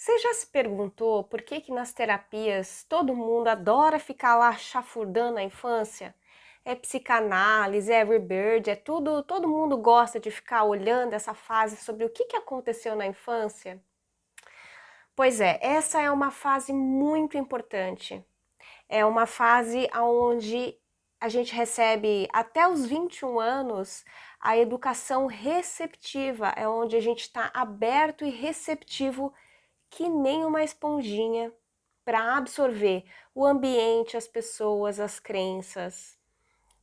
Você já se perguntou por que que nas terapias todo mundo adora ficar lá chafurdando a infância? É psicanálise, é rebirth, é tudo, todo mundo gosta de ficar olhando essa fase sobre o que que aconteceu na infância? Pois é, essa é uma fase muito importante. É uma fase onde a gente recebe até os 21 anos a educação receptiva, é onde a gente está aberto e receptivo que nem uma esponjinha para absorver o ambiente, as pessoas, as crenças.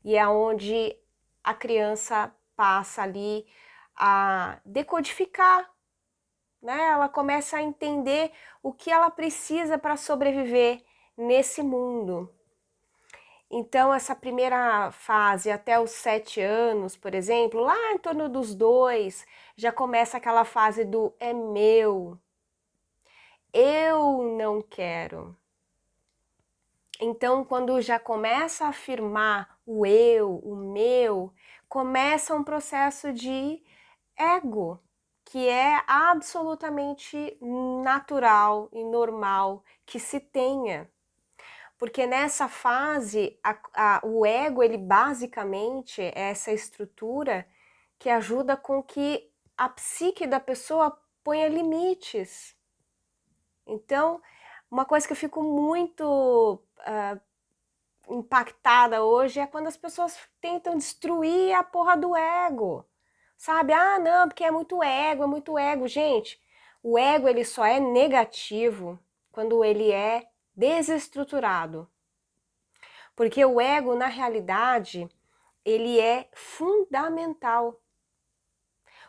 E é onde a criança passa ali a decodificar, né? Ela começa a entender o que ela precisa para sobreviver nesse mundo. Então, essa primeira fase, até os 7 anos, por exemplo, lá em torno dos 2, já começa aquela fase do é meu, eu não quero. Então, quando já começa a afirmar o eu, o meu, começa um processo de ego, que é absolutamente natural e normal que se tenha. Porque nessa fase, o ego, ele basicamente é essa estrutura que ajuda com que a psique da pessoa ponha limites. Então, uma coisa que eu fico muito impactada hoje é quando as pessoas tentam destruir a porra do ego. Sabe? Ah, não, porque é muito ego, é muito ego. Gente, o ego ele só é negativo quando ele é desestruturado. Porque o ego, na realidade, ele é fundamental.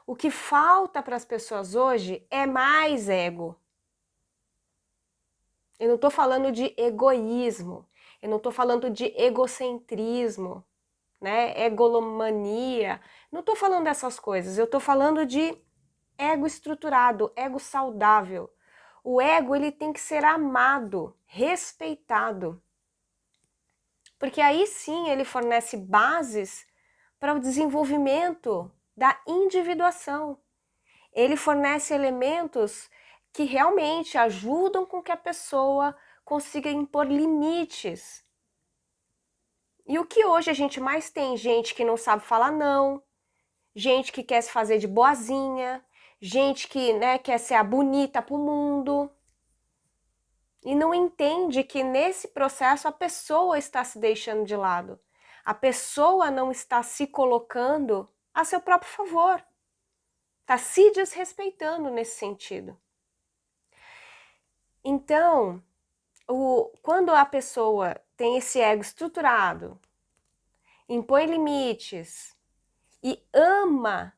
O que falta para as pessoas hoje é mais ego. Eu não estou falando de egoísmo, eu não estou falando de egocentrismo, né? Egolomania. Não estou falando dessas coisas, eu estou falando de ego estruturado, ego saudável. O ego ele tem que ser amado, respeitado. Porque aí sim ele fornece bases para o desenvolvimento da individuação. Ele fornece elementos que realmente ajudam com que a pessoa consiga impor limites. E o que hoje a gente mais tem? Gente que não sabe falar não, gente que quer se fazer de boazinha, gente que, né, quer ser a bonita pro mundo e não entende que nesse processo a pessoa está se deixando de lado. A pessoa não está se colocando a seu próprio favor. Está se desrespeitando nesse sentido. Então, quando a pessoa tem esse ego estruturado, impõe limites e ama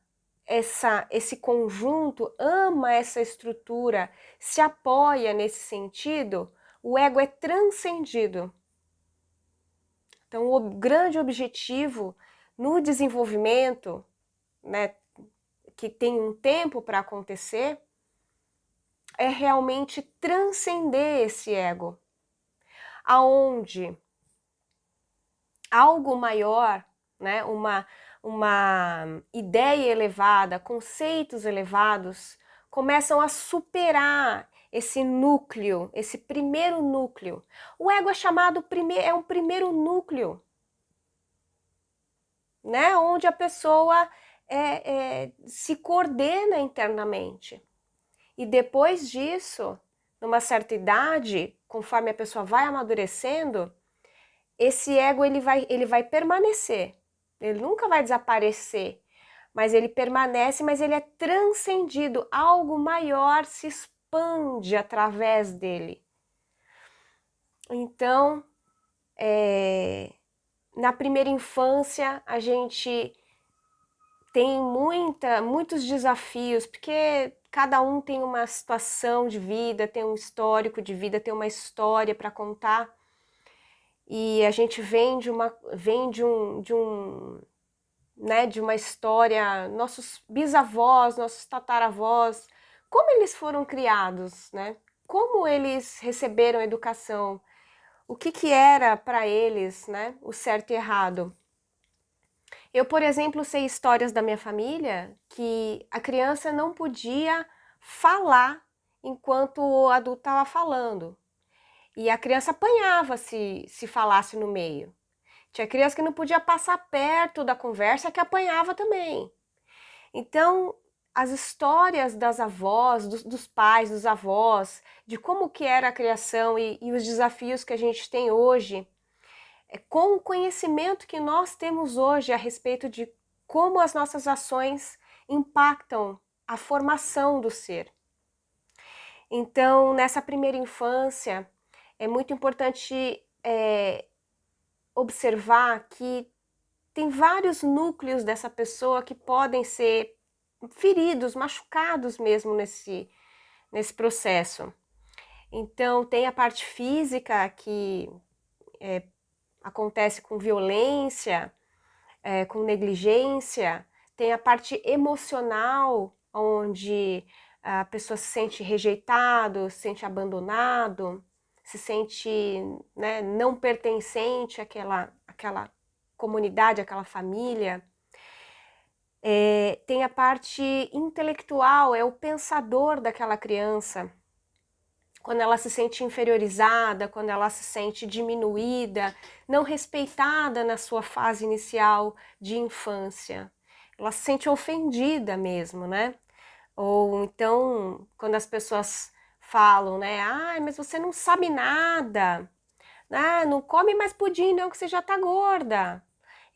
esse conjunto, ama essa estrutura, se apoia nesse sentido, o ego é transcendido. Então, o grande objetivo no desenvolvimento, né, que tem um tempo para acontecer, é realmente transcender esse ego, aonde algo maior, né, uma ideia elevada, conceitos elevados, começam a superar esse núcleo, esse primeiro núcleo. O ego é chamado é um primeiro núcleo, né, onde a pessoa se coordena internamente. E depois disso, numa certa idade, conforme a pessoa vai amadurecendo, esse ego ele vai permanecer, ele nunca vai desaparecer, mas ele permanece, mas ele é transcendido, algo maior se expande através dele. Então, na primeira infância, a gente tem muitos desafios, porque cada um tem uma situação de vida, tem um histórico de vida, tem uma história para contar. E a gente vem de uma história, nossos bisavós, nossos tataravós, como eles foram criados, né? Como eles receberam educação, o que que era para eles, né? O certo e errado. Eu, por exemplo, sei histórias da minha família que a criança não podia falar enquanto o adulto estava falando. E a criança apanhava se falasse no meio. Tinha criança que não podia passar perto da conversa que apanhava também. Então, as histórias das avós, dos pais, dos avós, de como que era a criação e os desafios que a gente tem hoje, com o conhecimento que nós temos hoje a respeito de como as nossas ações impactam a formação do ser. Então, nessa primeira infância, é muito importante observar que tem vários núcleos dessa pessoa que podem ser feridos, machucados mesmo nesse processo. Então, tem a parte física que acontece com violência, com negligência, tem a parte emocional, onde a pessoa se sente rejeitado, se sente abandonado, se sente, né, não pertencente àquela comunidade, àquela família. Tem a parte intelectual, é o pensador daquela criança, quando ela se sente inferiorizada, quando ela se sente diminuída, não respeitada na sua fase inicial de infância. Ela se sente ofendida mesmo, né? Ou então, quando as pessoas falam, né? Ah, mas você não sabe nada. Ah, não come mais pudim não, que você já tá gorda.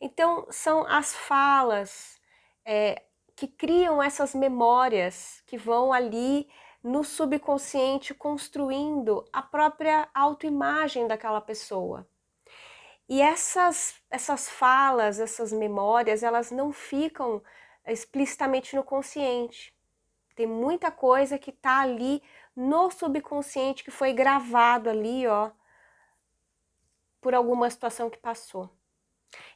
Então, são as falas que criam essas memórias que vão ali no subconsciente construindo a própria autoimagem daquela pessoa. E essas falas, essas memórias, elas não ficam explicitamente no consciente. Tem muita coisa que está ali no subconsciente, que foi gravado ali, ó, por alguma situação que passou.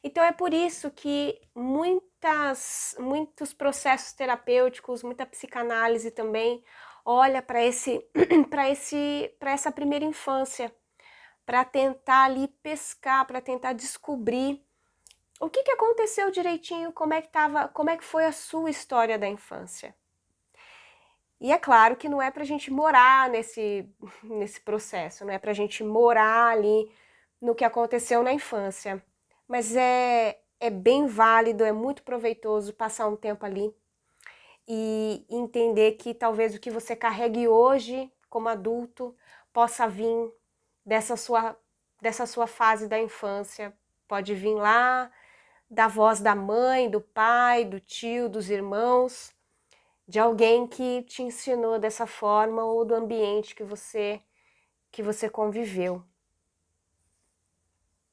Então é por isso que muitos processos terapêuticos, muita psicanálise também olha para essa primeira infância, para tentar ali pescar, para tentar descobrir o que aconteceu direitinho, como é que foi a sua história da infância. E é claro que não é para a gente morar nesse processo, não é para a gente morar ali no que aconteceu na infância. Mas é bem válido, é muito proveitoso passar um tempo ali e entender que talvez o que você carregue hoje como adulto possa vir dessa sua fase da infância. Pode vir lá da voz da mãe, do pai, do tio, dos irmãos, de alguém que te ensinou dessa forma ou do ambiente que você conviveu.